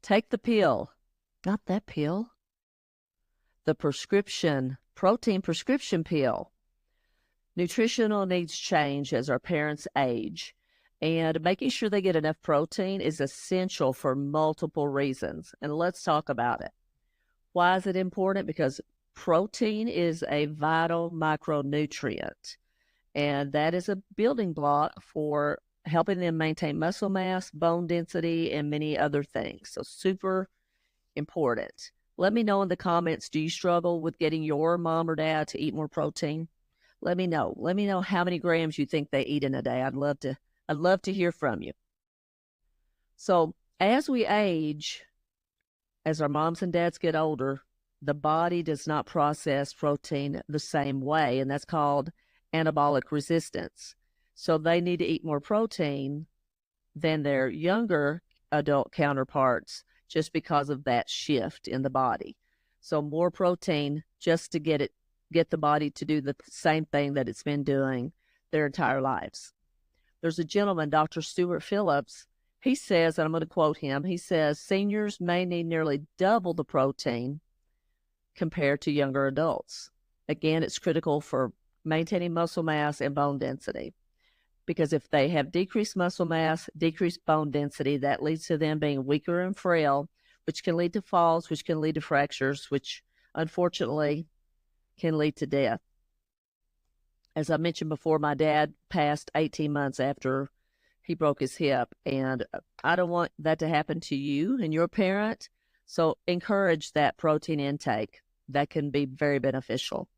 Take the pill. Not that pill. The protein prescription pill. Nutritional needs change as our parents age, and making sure they get enough protein is essential for multiple reasons. And let's talk about it. Why is it important? Because protein is a vital micronutrient, and that is a building block for helping them maintain muscle mass, bone density, and many other things. So super important. Let me know in the comments, do you struggle with getting your mom or dad to eat more protein? Let me know. Let me know how many grams you think they eat in a day. I'd love to hear from you. So as we age, as our moms and dads get older, the body does not process protein the same way, and that's called anabolic resistance. So they need to eat more protein than their younger adult counterparts just because of that shift in the body. So more protein just to get the body to do the same thing that it's been doing their entire lives. There's a gentleman, Dr. Stuart Phillips, he says, and I'm going to quote him, he says, seniors may need nearly double the protein compared to younger adults. Again, it's critical for maintaining muscle mass and bone density, because if they have decreased muscle mass, decreased bone density, that leads to them being weaker and frail, which can lead to falls, which can lead to fractures, which unfortunately can lead to death. As I mentioned before, my dad passed 18 months after he broke his hip, and I don't want that to happen to you and your parent. So encourage that protein intake. That can be very beneficial.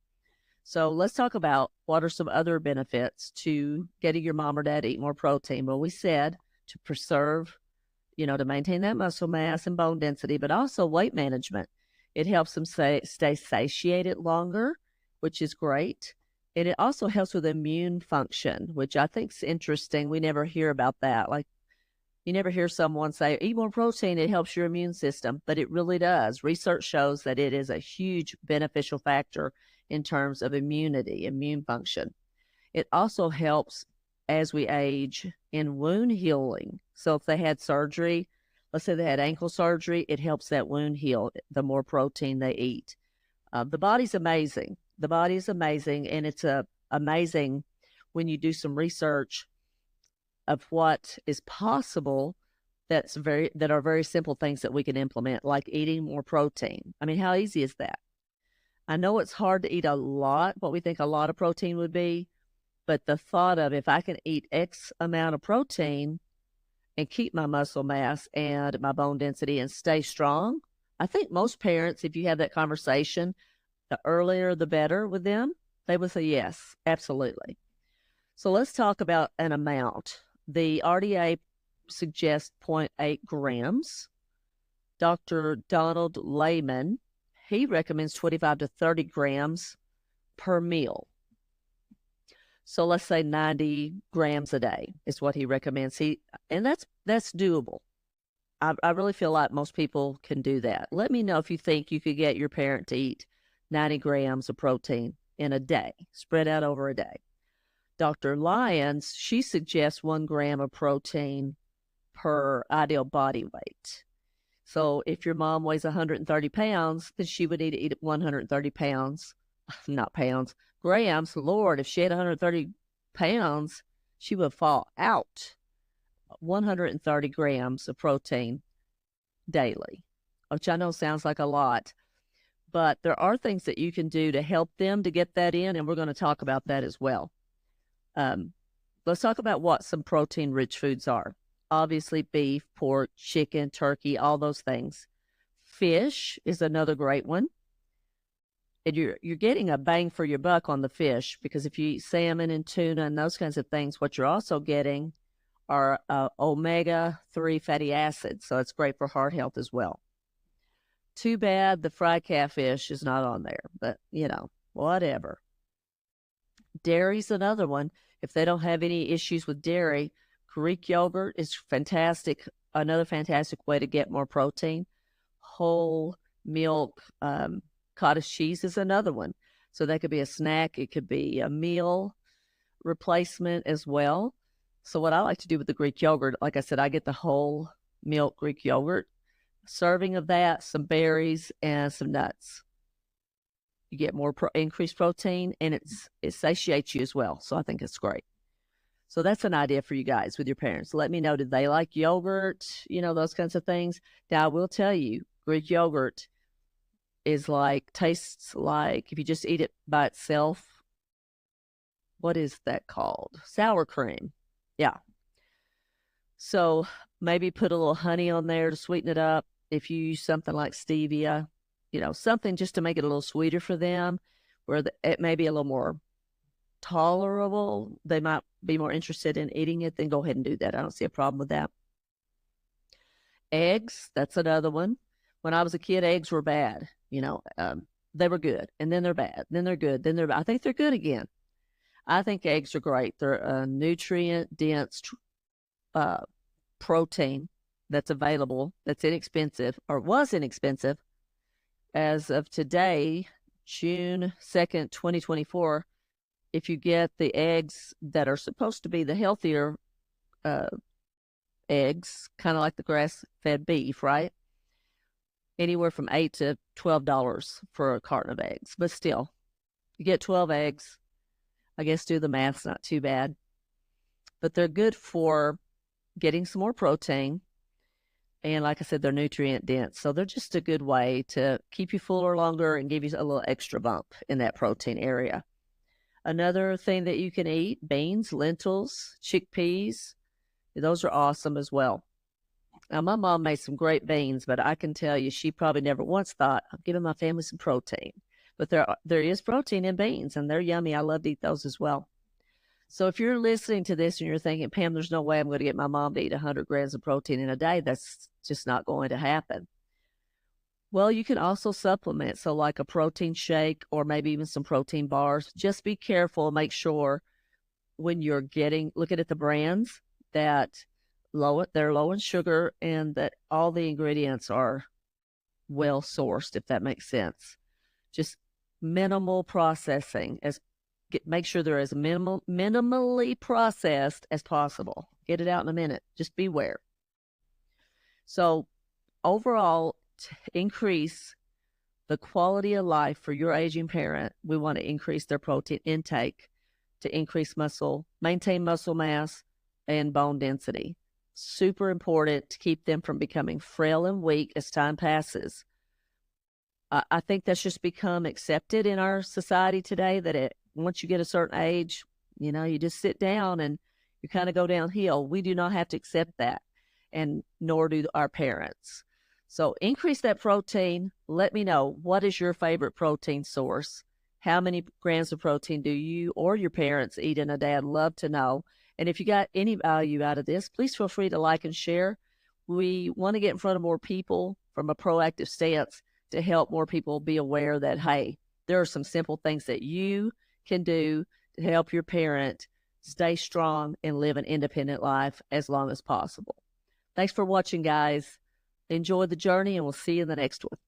So let's talk about what are some other benefits to getting your mom or dad to eat more protein. Well, we said to preserve, to maintain that muscle mass and bone density, but also weight management. It helps them stay satiated longer, which is great. And it also helps with immune function, which I think is interesting. We never hear about that. Like, you never hear someone say, eat more protein, it helps your immune system, but it really does. Research shows that it is a huge beneficial factor in terms of immunity, immune function. It also helps as we age in wound healing. So if they had surgery, let's say they had ankle surgery, it helps that wound heal the more protein they eat. The body's amazing. The body is amazing, and it's amazing when you do some research of what is possible that are very simple things that we can implement, like eating more protein. I mean, how easy is that? I know it's hard to eat a lot, what we think a lot of protein would be, but the thought of if I can eat X amount of protein and keep my muscle mass and my bone density and stay strong, I think most parents, if you have that conversation, the earlier the better with them, they would say yes, absolutely. So let's talk about an amount. The RDA suggests 0.8 grams. Dr. Donald Layman, he recommends 25 to 30 grams per meal. So let's say 90 grams a day is what he recommends. And that's doable. I really feel like most people can do that. Let me know if you think you could get your parent to eat 90 grams of protein in a day, spread out over a day. Dr. Lyons, she suggests 1 gram of protein per ideal body weight. So if your mom weighs 130 pounds, then she would need to eat 130 pounds, not pounds, grams. Lord, if she had 130 pounds, she would fall out. 130 grams of protein daily, which I know sounds like a lot, but there are things that you can do to help them to get that in, and we're going to talk about that as well. Let's talk about what some protein-rich foods are. Obviously, beef, pork, chicken, turkey, all those things. Fish is another great one. And you're getting a bang for your buck on the fish, because if you eat salmon and tuna and those kinds of things, what you're also getting are omega-3 fatty acids. So it's great for heart health as well. Too bad the fried catfish is not on there, but whatever. Dairy's another one. If they don't have any issues with dairy, Greek yogurt is fantastic. Another fantastic way to get more protein. Whole milk cottage cheese is another one. So that could be a snack. It could be a meal replacement as well. So what I like to do with the Greek yogurt, like I said, I get the whole milk Greek yogurt. serving of that, some berries, and some nuts. You get more increased protein, and it satiates you as well. So I think it's great. So that's an idea for you guys with your parents. Let me know, did they like yogurt? Those kinds of things. Now, I will tell you, Greek yogurt tastes like, if you just eat it by itself, what is that called? Sour cream. Yeah. So maybe put a little honey on there to sweeten it up. If you use something like stevia, something just to make it a little sweeter for them, where it may be a little more tolerable. They might be more interested in eating it, then go ahead and do that. I don't see a problem with that. Eggs, that's another one. When I was a kid, eggs were bad. They were good, and then they're bad. Then they're good. Then they're bad. I think they're good again. I think eggs are great. They're a nutrient-dense protein that's available, that's inexpensive, or was inexpensive. As of today, June 2nd, 2024, if you get the eggs that are supposed to be the healthier eggs, kind of like the grass-fed beef, right? Anywhere from $8 to $12 for a carton of eggs. But still, you get 12 eggs. I guess do the math, it's not too bad. But they're good for getting some more protein. And like I said, they're nutrient dense. So they're just a good way to keep you fuller longer and give you a little extra bump in that protein area. Another thing that you can eat, beans, lentils, chickpeas. Those are awesome as well. Now, my mom made some great beans, but I can tell you she probably never once thought, I'm giving my family some protein. But there is protein in beans, and they're yummy. I love to eat those as well. So if you're listening to this and you're thinking, Pam, there's no way I'm going to get my mom to eat 100 grams of protein in a day, that's just not going to happen. Well, you can also supplement, so like a protein shake or maybe even some protein bars. Just be careful and make sure when you're looking at the brands that they're low in sugar and that all the ingredients are well sourced, if that makes sense. Just minimal processing. Make sure they're as minimally processed as possible. Get it out in a minute. Just beware. So overall, to increase the quality of life for your aging parent, we want to increase their protein intake to increase muscle, maintain muscle mass, and bone density. Super important to keep them from becoming frail and weak as time passes. I think that's just become accepted in our society today, that once you get a certain age, you just sit down and you kind of go downhill. We do not have to accept that, and nor do our parents. So increase that protein. Let me know, what is your favorite protein source? How many grams of protein do you or your parents eat in a day? I'd love to know. And if you got any value out of this, please feel free to like and share. We want to get in front of more people from a proactive stance to help more people be aware that, hey, there are some simple things that you can do to help your parent stay strong and live an independent life as long as possible. Thanks for watching, guys. Enjoy the journey, and we'll see you in the next one.